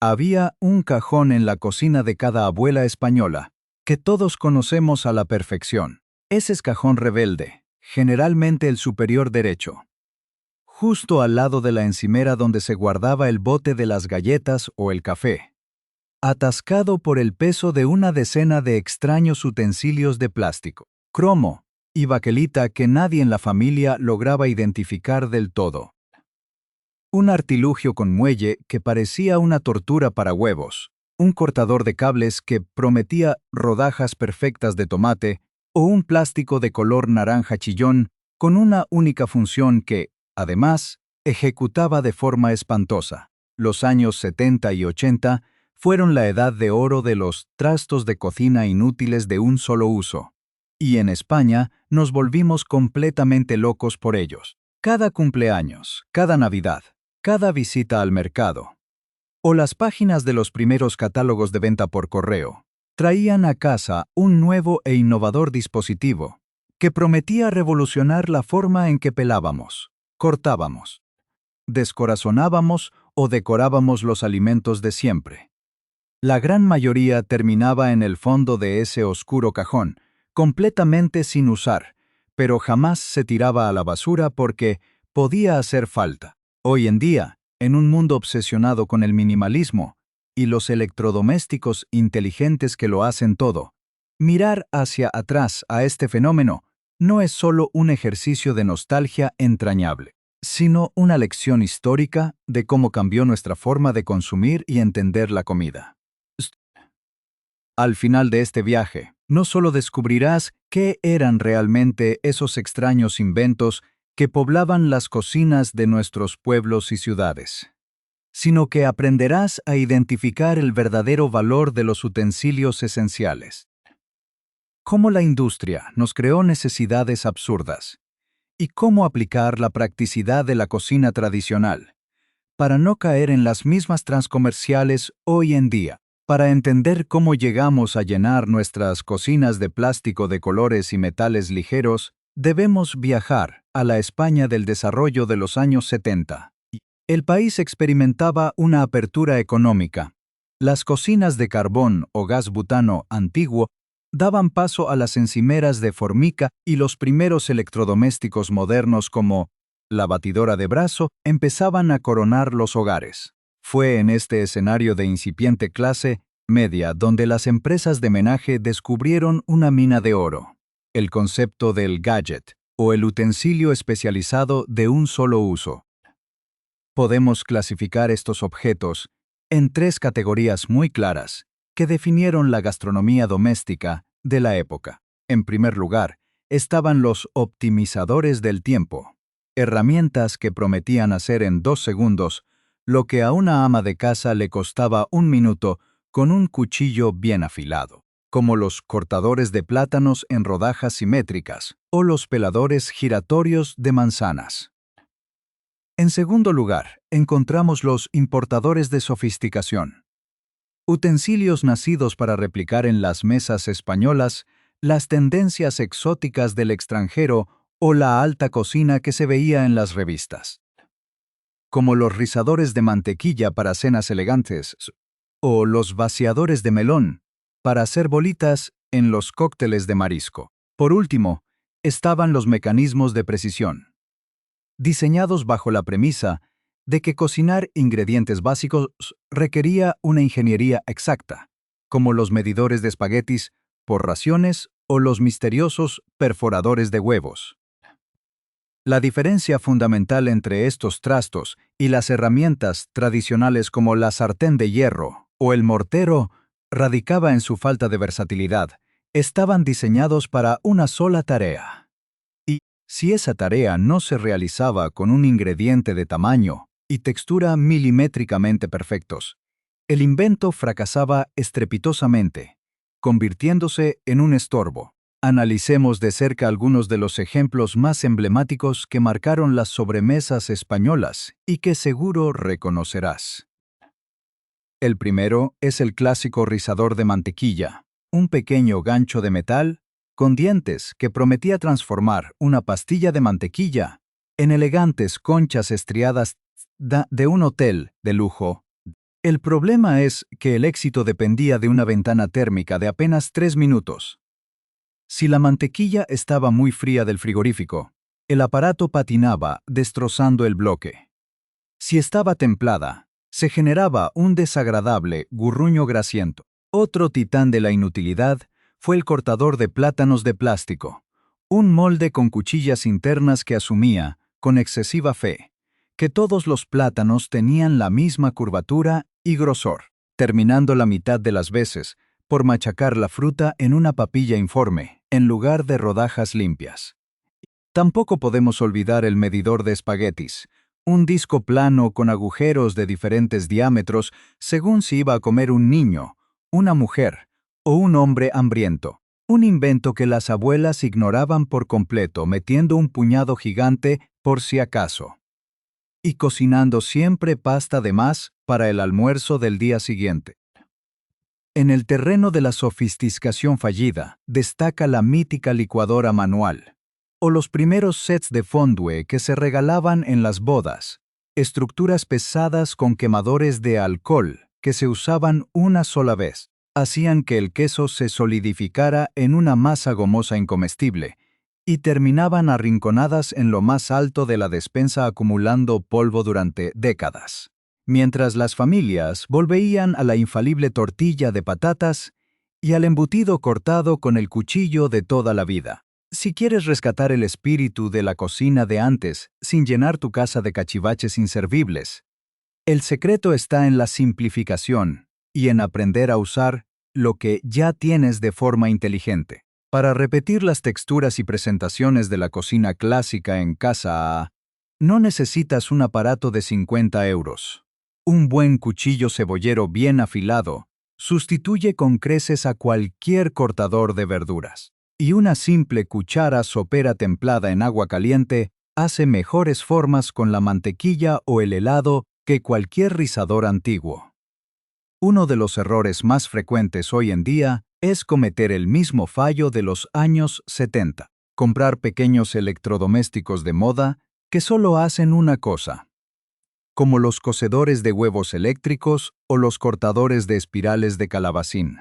Había un cajón en la cocina de cada abuela española, que todos conocemos a la perfección. Ese es cajón rebelde, generalmente el superior derecho, justo al lado de la encimera donde se guardaba el bote de las galletas o el café, atascado por el peso de una decena de extraños utensilios de plástico, cromo y baquelita que nadie en la familia lograba identificar del todo. Un artilugio con muelle que parecía una tortura para huevos, un cortador de cables que prometía rodajas perfectas de tomate, o un plástico de color naranja chillón con una única función que, además, ejecutaba de forma espantosa. Los años 70 y 80 fueron la edad de oro de los trastos de cocina inútiles de un solo uso, y en España nos volvimos completamente locos por ellos. Cada cumpleaños, cada Navidad, cada visita al mercado, o las páginas de los primeros catálogos de venta por correo, traían a casa un nuevo e innovador dispositivo que prometía revolucionar la forma en que pelábamos, cortábamos, descorazonábamos o decorábamos los alimentos de siempre. La gran mayoría terminaba en el fondo de ese oscuro cajón, completamente sin usar, pero jamás se tiraba a la basura porque podía hacer falta. Hoy en día, en un mundo obsesionado con el minimalismo y los electrodomésticos inteligentes que lo hacen todo, mirar hacia atrás a este fenómeno no es solo un ejercicio de nostalgia entrañable, sino una lección histórica de cómo cambió nuestra forma de consumir y entender la comida. Al final de este viaje, no solo descubrirás qué eran realmente esos extraños inventos que poblaban las cocinas de nuestros pueblos y ciudades, sino que aprenderás a identificar el verdadero valor de los utensilios esenciales. Cómo la industria nos creó necesidades absurdas y cómo aplicar la practicidad de la cocina tradicional para no caer en las mismas transcomerciales hoy en día. Para entender cómo llegamos a llenar nuestras cocinas de plástico de colores y metales ligeros, debemos viajar a la España del desarrollo de los años 70. El país experimentaba una apertura económica. Las cocinas de carbón o gas butano antiguo daban paso a las encimeras de formica y los primeros electrodomésticos modernos como la batidora de brazo empezaban a coronar los hogares. Fue en este escenario de incipiente clase media donde las empresas de menaje descubrieron una mina de oro: el concepto del gadget, o el utensilio especializado de un solo uso. Podemos clasificar estos objetos en tres categorías muy claras que definieron la gastronomía doméstica de la época. En primer lugar, estaban los optimizadores del tiempo, herramientas que prometían hacer en 2 segundos lo que a una ama de casa le costaba 1 minuto con un cuchillo bien afilado, como los cortadores de plátanos en rodajas simétricas o los peladores giratorios de manzanas. En segundo lugar, encontramos los importadores de sofisticación, utensilios nacidos para replicar en las mesas españolas las tendencias exóticas del extranjero o la alta cocina que se veía en las revistas, como los rizadores de mantequilla para cenas elegantes o los vaciadores de melón para hacer bolitas en los cócteles de marisco. Por último, estaban los mecanismos de precisión, diseñados bajo la premisa de que cocinar ingredientes básicos requería una ingeniería exacta, como los medidores de espaguetis por raciones o los misteriosos perforadores de huevos. La diferencia fundamental entre estos trastos y las herramientas tradicionales como la sartén de hierro o el mortero radicaba en su falta de versatilidad. Estaban diseñados para una sola tarea. Y, si esa tarea no se realizaba con un ingrediente de tamaño y textura milimétricamente perfectos, el invento fracasaba estrepitosamente, convirtiéndose en un estorbo. Analicemos de cerca algunos de los ejemplos más emblemáticos que marcaron las sobremesas españolas y que seguro reconocerás. El primero es el clásico rizador de mantequilla, un pequeño gancho de metal con dientes que prometía transformar una pastilla de mantequilla en elegantes conchas estriadas de un hotel de lujo. El problema es que el éxito dependía de una ventana térmica de apenas 3 minutos. Si la mantequilla estaba muy fría del frigorífico, el aparato patinaba, destrozando el bloque. Si estaba templada, se generaba un desagradable gurruño grasiento. Otro titán de la inutilidad fue el cortador de plátanos de plástico, un molde con cuchillas internas que asumía, con excesiva fe, que todos los plátanos tenían la misma curvatura y grosor, terminando la mitad de las veces por machacar la fruta en una papilla informe, en lugar de rodajas limpias. Tampoco podemos olvidar el medidor de espaguetis, un disco plano con agujeros de diferentes diámetros según si iba a comer un niño, una mujer o un hombre hambriento. Un invento que las abuelas ignoraban por completo, metiendo un puñado gigante por si acaso. Y cocinando siempre pasta de más para el almuerzo del día siguiente. En el terreno de la sofisticación fallida, destaca la mítica licuadora manual, o los primeros sets de fondue que se regalaban en las bodas, estructuras pesadas con quemadores de alcohol que se usaban una sola vez, hacían que el queso se solidificara en una masa gomosa incomestible, y terminaban arrinconadas en lo más alto de la despensa acumulando polvo durante décadas. Mientras las familias volvían a la infalible tortilla de patatas y al embutido cortado con el cuchillo de toda la vida. Si quieres rescatar el espíritu de la cocina de antes sin llenar tu casa de cachivaches inservibles, el secreto está en la simplificación y en aprender a usar lo que ya tienes de forma inteligente. Para repetir las texturas y presentaciones de la cocina clásica en casa, no necesitas un aparato de 50 euros. Un buen cuchillo cebollero bien afilado sustituye con creces a cualquier cortador de verduras. Y una simple cuchara sopera templada en agua caliente hace mejores formas con la mantequilla o el helado que cualquier rizador antiguo. Uno de los errores más frecuentes hoy en día es cometer el mismo fallo de los años 70. Comprar pequeños electrodomésticos de moda que solo hacen una cosa, como los cocedores de huevos eléctricos o los cortadores de espirales de calabacín,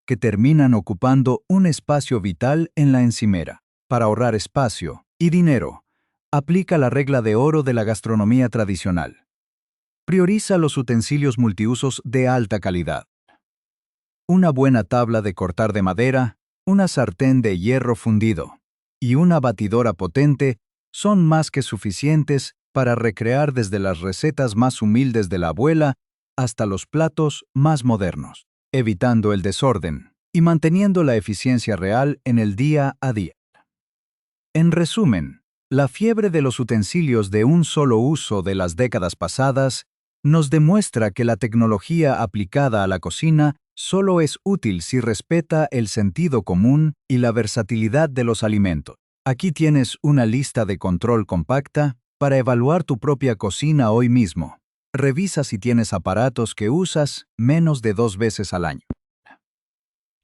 que terminan ocupando un espacio vital en la encimera. Para ahorrar espacio y dinero, aplica la regla de oro de la gastronomía tradicional. Prioriza los utensilios multiusos de alta calidad. Una buena tabla de cortar de madera, una sartén de hierro fundido y una batidora potente son más que suficientes para recrear desde las recetas más humildes de la abuela hasta los platos más modernos, evitando el desorden y manteniendo la eficiencia real en el día a día. En resumen, la fiebre de los utensilios de un solo uso de las décadas pasadas nos demuestra que la tecnología aplicada a la cocina solo es útil si respeta el sentido común y la versatilidad de los alimentos. Aquí tienes una lista de control compacta para evaluar tu propia cocina hoy mismo. Revisa si tienes aparatos que usas menos de 2 veces al año.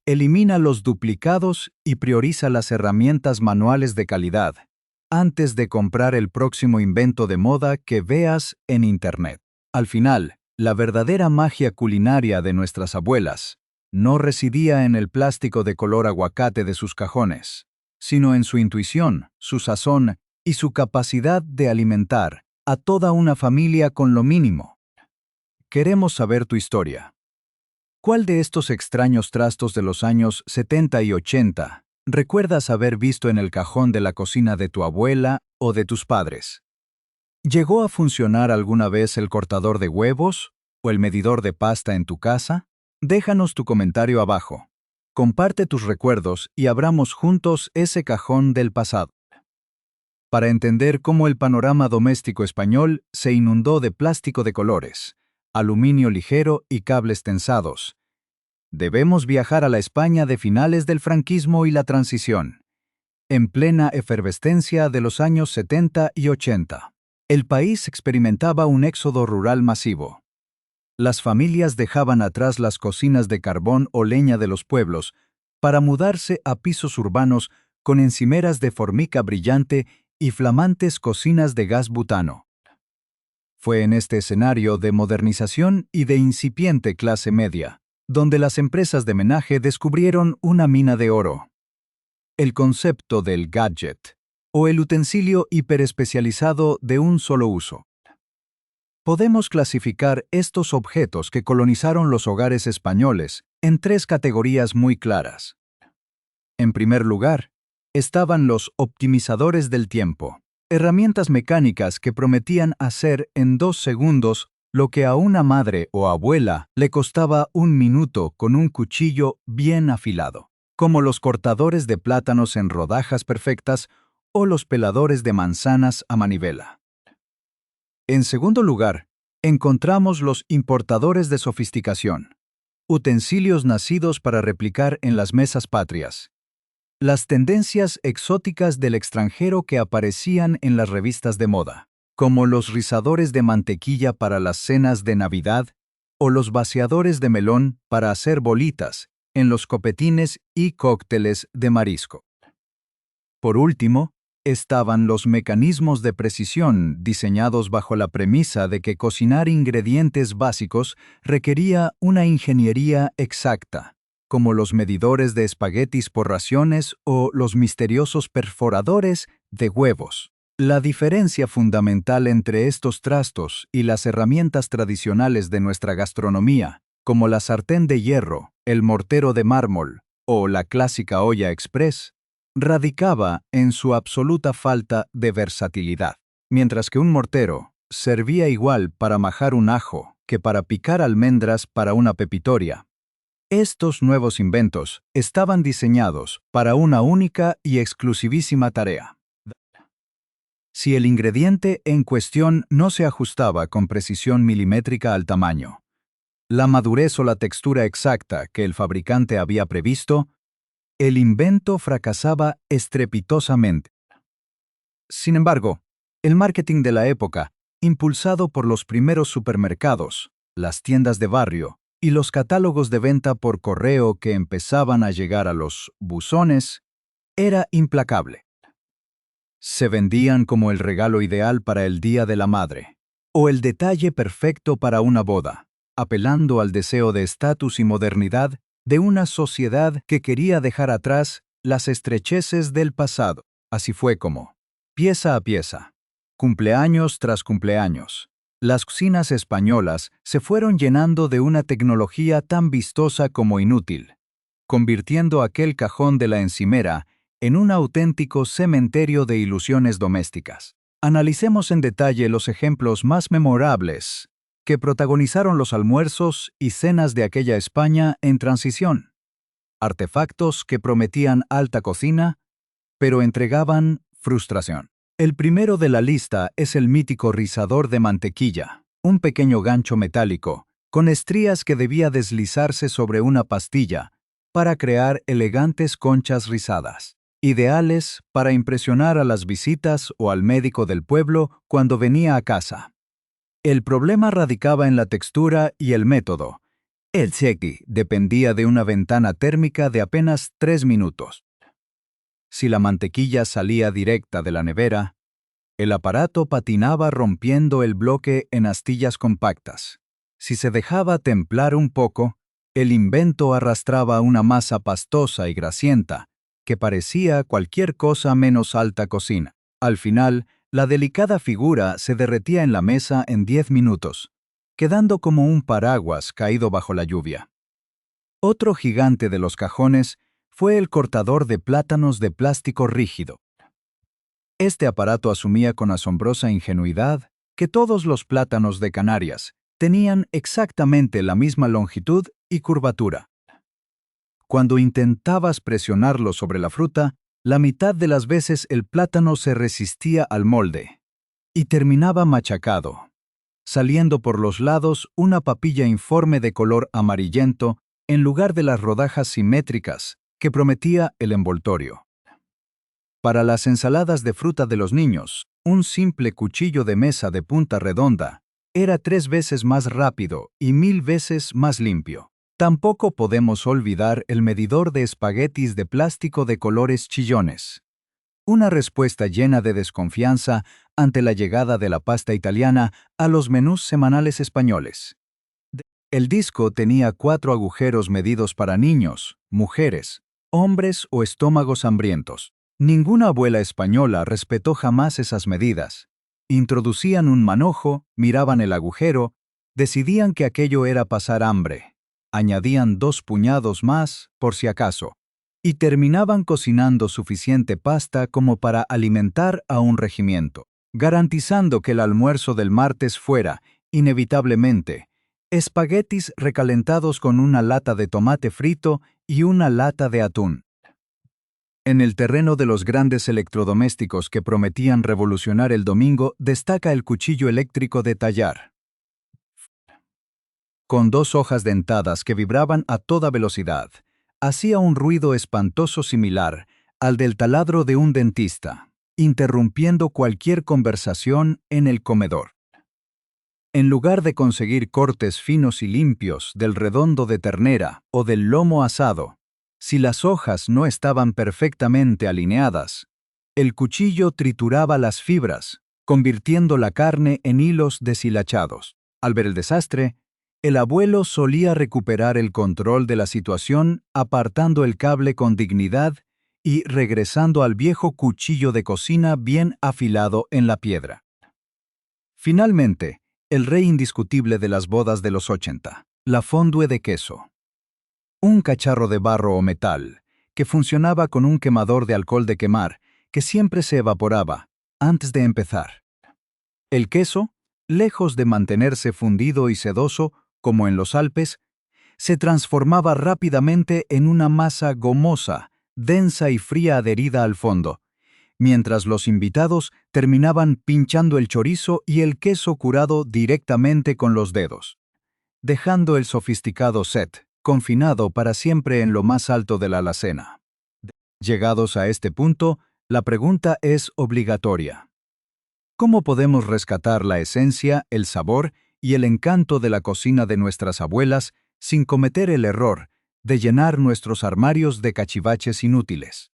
Elimina los duplicados y prioriza las herramientas manuales de calidad antes de comprar el próximo invento de moda que veas en Internet. Al final, la verdadera magia culinaria de nuestras abuelas no residía en el plástico de color aguacate de sus cajones, sino en su intuición, su sazón y su capacidad de alimentar a toda una familia con lo mínimo. Queremos saber tu historia. ¿Cuál de estos extraños trastos de los años 70 y 80 recuerdas haber visto en el cajón de la cocina de tu abuela o de tus padres? ¿Llegó a funcionar alguna vez el cortador de huevos o el medidor de pasta en tu casa? Déjanos tu comentario abajo. Comparte tus recuerdos y abramos juntos ese cajón del pasado. Para entender cómo el panorama doméstico español se inundó de plástico de colores, aluminio ligero y cables tensados, debemos viajar a la España de finales del franquismo y la transición, en plena efervescencia de los años 70 y 80. El país experimentaba un éxodo rural masivo. Las familias dejaban atrás las cocinas de carbón o leña de los pueblos para mudarse a pisos urbanos con encimeras de formica brillante y flamantes cocinas de gas butano. Fue en este escenario de modernización y de incipiente clase media, donde las empresas de menaje descubrieron una mina de oro. El concepto del gadget, o el utensilio hiperespecializado de un solo uso. Podemos clasificar estos objetos que colonizaron los hogares españoles en tres categorías muy claras. En primer lugar, estaban los optimizadores del tiempo, herramientas mecánicas que prometían hacer en 2 segundos lo que a una madre o abuela le costaba 1 minuto con un cuchillo bien afilado, como los cortadores de plátanos en rodajas perfectas o los peladores de manzanas a manivela. En segundo lugar, encontramos los importadores de sofisticación, utensilios nacidos para replicar en las mesas patrias. Las tendencias exóticas del extranjero que aparecían en las revistas de moda, como los rizadores de mantequilla para las cenas de Navidad o los vaciadores de melón para hacer bolitas en los copetines y cócteles de marisco. Por último, estaban los mecanismos de precisión diseñados bajo la premisa de que cocinar ingredientes básicos requería una ingeniería exacta, como los medidores de espaguetis por raciones o los misteriosos perforadores de huevos. La diferencia fundamental entre estos trastos y las herramientas tradicionales de nuestra gastronomía, como la sartén de hierro, el mortero de mármol o la clásica olla express, radicaba en su absoluta falta de versatilidad. Mientras que un mortero servía igual para majar un ajo que para picar almendras para una pepitoria, estos nuevos inventos estaban diseñados para una única y exclusivísima tarea. Si el ingrediente en cuestión no se ajustaba con precisión milimétrica al tamaño, la madurez o la textura exacta que el fabricante había previsto, el invento fracasaba estrepitosamente. Sin embargo, el marketing de la época, impulsado por los primeros supermercados, las tiendas de barrio y los catálogos de venta por correo que empezaban a llegar a los buzones, era implacable. Se vendían como el regalo ideal para el Día de la Madre, o el detalle perfecto para una boda, apelando al deseo de estatus y modernidad de una sociedad que quería dejar atrás las estrecheces del pasado. Así fue como, pieza a pieza, cumpleaños tras cumpleaños, las cocinas españolas se fueron llenando de una tecnología tan vistosa como inútil, convirtiendo aquel cajón de la encimera en un auténtico cementerio de ilusiones domésticas. Analicemos en detalle los ejemplos más memorables que protagonizaron los almuerzos y cenas de aquella España en transición. Artefactos que prometían alta cocina, pero entregaban frustración. El primero de la lista es el mítico rizador de mantequilla, un pequeño gancho metálico, con estrías que debía deslizarse sobre una pastilla para crear elegantes conchas rizadas, ideales para impresionar a las visitas o al médico del pueblo cuando venía a casa. El problema radicaba en la textura y el método. El sequi dependía de una ventana térmica de apenas 3 minutos. Si la mantequilla salía directa de la nevera, el aparato patinaba rompiendo el bloque en astillas compactas. Si se dejaba templar un poco, el invento arrastraba una masa pastosa y grasienta que parecía cualquier cosa menos alta cocina. Al final, la delicada figura se derretía en la mesa en 10 minutos, quedando como un paraguas caído bajo la lluvia. Otro gigante de los cajones fue el cortador de plátanos de plástico rígido. Este aparato asumía con asombrosa ingenuidad que todos los plátanos de Canarias tenían exactamente la misma longitud y curvatura. Cuando intentabas presionarlo sobre la fruta, la mitad de las veces el plátano se resistía al molde y terminaba machacado, saliendo por los lados una papilla informe de color amarillento en lugar de las rodajas simétricas que prometía el envoltorio. Para las ensaladas de fruta de los niños, un simple cuchillo de mesa de punta redonda era 3 veces más rápido y 1000 veces más limpio. Tampoco podemos olvidar el medidor de espaguetis de plástico de colores chillones. Una respuesta llena de desconfianza ante la llegada de la pasta italiana a los menús semanales españoles. El disco tenía 4 agujeros medidos para niños, mujeres, hombres o estómagos hambrientos. Ninguna abuela española respetó jamás esas medidas. Introducían un manojo, miraban el agujero, decidían que aquello era pasar hambre. Añadían 2 puñados más, por si acaso, y terminaban cocinando suficiente pasta como para alimentar a un regimiento, garantizando que el almuerzo del martes fuera, inevitablemente, espaguetis recalentados con una lata de tomate frito y una lata de atún. En el terreno de los grandes electrodomésticos que prometían revolucionar el domingo destaca el cuchillo eléctrico de tallar, con 2 hojas dentadas que vibraban a toda velocidad. Hacía un ruido espantoso similar al del taladro de un dentista, interrumpiendo cualquier conversación en el comedor. En lugar de conseguir cortes finos y limpios del redondo de ternera o del lomo asado, si las hojas no estaban perfectamente alineadas, el cuchillo trituraba las fibras, convirtiendo la carne en hilos deshilachados. Al ver el desastre, el abuelo solía recuperar el control de la situación apartando el cable con dignidad y regresando al viejo cuchillo de cocina bien afilado en la piedra. Finalmente, el rey indiscutible de las bodas de los 80, la fondue de queso. Un cacharro de barro o metal, que funcionaba con un quemador de alcohol de quemar, que siempre se evaporaba antes de empezar. El queso, lejos de mantenerse fundido y sedoso, como en los Alpes, se transformaba rápidamente en una masa gomosa, densa y fría adherida al fondo, mientras los invitados terminaban pinchando el chorizo y el queso curado directamente con los dedos, dejando el sofisticado set confinado para siempre en lo más alto de la alacena. Llegados a este punto, la pregunta es obligatoria. ¿Cómo podemos rescatar la esencia, el sabor y el encanto de la cocina de nuestras abuelas sin cometer el error de llenar nuestros armarios de cachivaches inútiles?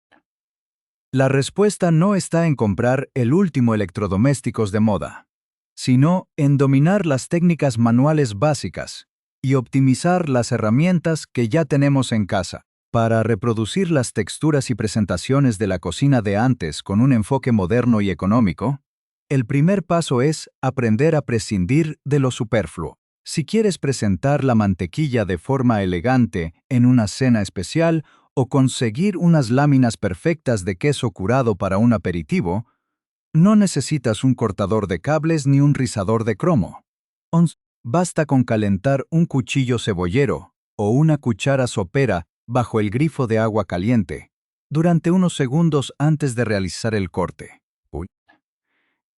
La respuesta no está en comprar el último electrodomésticos de moda, sino en dominar las técnicas manuales básicas y optimizar las herramientas que ya tenemos en casa. Para reproducir las texturas y presentaciones de la cocina de antes con un enfoque moderno y económico, el primer paso es aprender a prescindir de lo superfluo. Si quieres presentar la mantequilla de forma elegante en una cena especial o conseguir unas láminas perfectas de queso curado para un aperitivo, no necesitas un cortador de cables ni un rizador de cromo. Basta con calentar un cuchillo cebollero o una cuchara sopera bajo el grifo de agua caliente durante unos segundos antes de realizar el corte.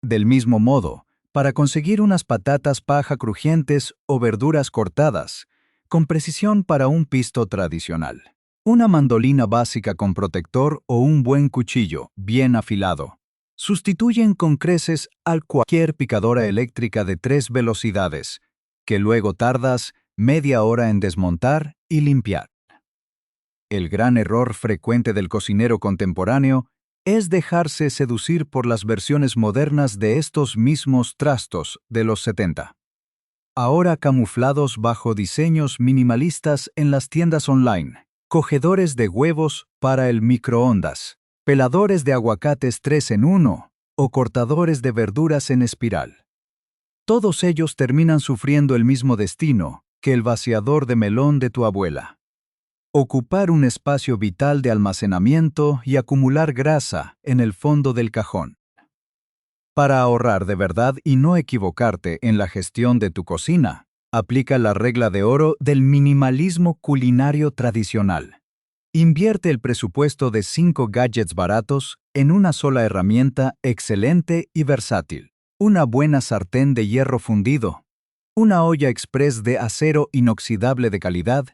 Del mismo modo, para conseguir unas patatas paja crujientes o verduras cortadas, con precisión para un pisto tradicional, una mandolina básica con protector o un buen cuchillo bien afilado sustituyen con creces a cualquier picadora eléctrica de 3 velocidades, que luego tardas media hora en desmontar y limpiar. El gran error frecuente del cocinero contemporáneo es dejarse seducir por las versiones modernas de estos mismos trastos de los 70. Ahora camuflados bajo diseños minimalistas en las tiendas online, cogedores de huevos para el microondas, peladores de aguacates 3 en 1 o cortadores de verduras en espiral. Todos ellos terminan sufriendo el mismo destino que el vaciador de melón de tu abuela. Ocupar un espacio vital de almacenamiento y acumular grasa en el fondo del cajón. Para ahorrar de verdad y no equivocarte en la gestión de tu cocina, aplica la regla de oro del minimalismo culinario tradicional. Invierte el presupuesto de 5 gadgets baratos en una sola herramienta excelente y versátil. Una buena sartén de hierro fundido, una olla express de acero inoxidable de calidad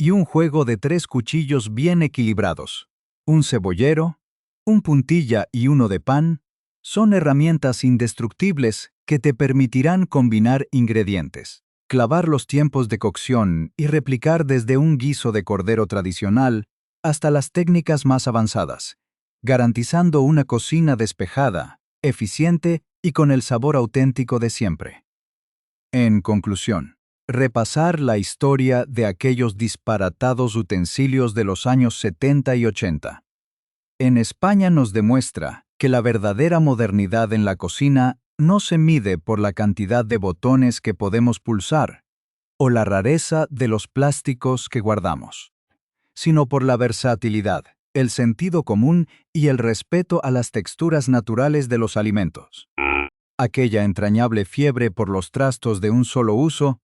y un juego de 3 cuchillos bien equilibrados. Un cebollero, un puntilla y uno de pan son herramientas indestructibles que te permitirán combinar ingredientes, clavar los tiempos de cocción y replicar desde un guiso de cordero tradicional hasta las técnicas más avanzadas, garantizando una cocina despejada, eficiente y con el sabor auténtico de siempre. En conclusión, repasar la historia de aquellos disparatados utensilios de los años 70 y 80. En España nos demuestra que la verdadera modernidad en la cocina no se mide por la cantidad de botones que podemos pulsar o la rareza de los plásticos que guardamos, sino por la versatilidad, el sentido común y el respeto a las texturas naturales de los alimentos. Aquella entrañable fiebre por los trastos de un solo uso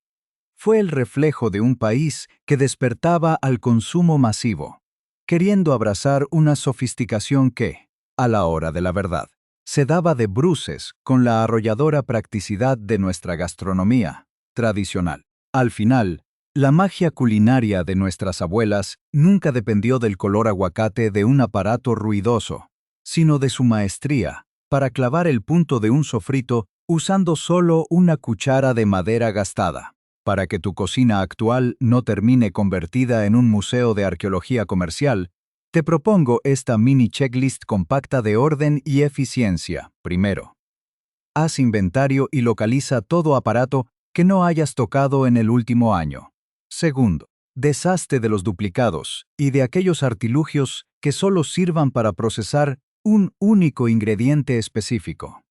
fue el reflejo de un país que despertaba al consumo masivo, queriendo abrazar una sofisticación que, a la hora de la verdad, se daba de bruces con la arrolladora practicidad de nuestra gastronomía tradicional. Al final, la magia culinaria de nuestras abuelas nunca dependió del color aguacate de un aparato ruidoso, sino de su maestría para clavar el punto de un sofrito usando solo una cuchara de madera gastada. Para que tu cocina actual no termine convertida en un museo de arqueología comercial, te propongo esta mini checklist compacta de orden y eficiencia. Primero, haz inventario y localiza todo aparato que no hayas tocado en el último año. Segundo, deshazte de los duplicados y de aquellos artilugios que solo sirvan para procesar un único ingrediente específico.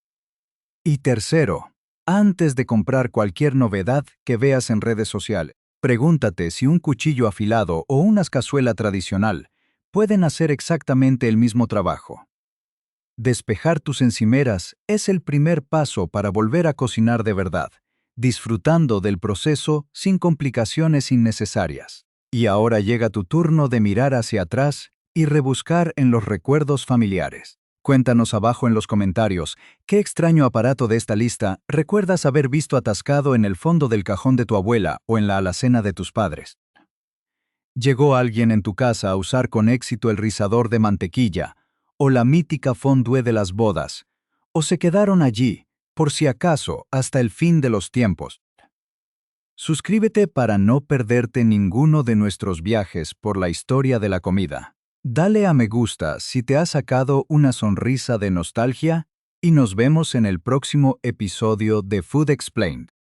Y tercero, antes de comprar cualquier novedad que veas en redes sociales, pregúntate si un cuchillo afilado o una cazuela tradicional pueden hacer exactamente el mismo trabajo. Despejar tus encimeras es el primer paso para volver a cocinar de verdad, disfrutando del proceso sin complicaciones innecesarias. Y ahora llega tu turno de mirar hacia atrás y rebuscar en los recuerdos familiares. Cuéntanos abajo en los comentarios qué extraño aparato de esta lista recuerdas haber visto atascado en el fondo del cajón de tu abuela o en la alacena de tus padres. ¿Llegó alguien en tu casa a usar con éxito el rizador de mantequilla o la mítica fondue de las bodas? ¿O se quedaron allí, por si acaso, hasta el fin de los tiempos? Suscríbete para no perderte ninguno de nuestros viajes por la historia de la comida. Dale a me gusta si te ha sacado una sonrisa de nostalgia y nos vemos en el próximo episodio de Food Explained.